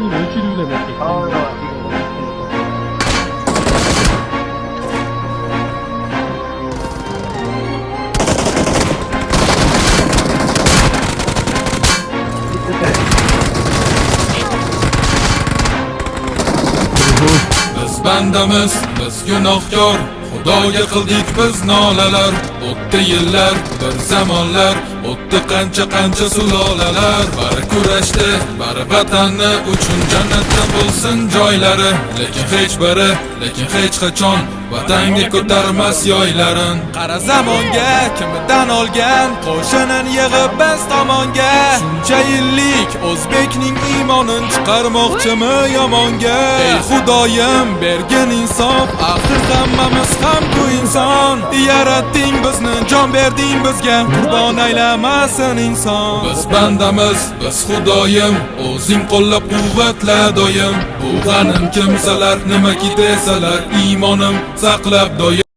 Biz bandamiz, biz gunohkor, Xudoga qildik biz nolalar. O'tdi yillar, bir zamonlar, o'tdi qancha sulolalar. Bari kurashdi, bari vatanni uchun jannatda bo'lsin joylari. Lekin hech qachon vatanga ko'tarmas yoylarin. Qara zamonga kimidan olgan qo'shinin yig'ib biz tomonga. Shuncha yillik o'zbekning iymonin chiqarmoqchimi yomonga? Ey Xudoyim bergin insof, axir hammamiz ham ku inson. Yaratding bizni, jon berding bizga, qurbon aylamasin inson. Biz bandamiz, biz Xudoyim, o'zing qo'llab quvvatla doim. Bu g'anim kimsalar nimaki desalar, iymonim saqlab doim.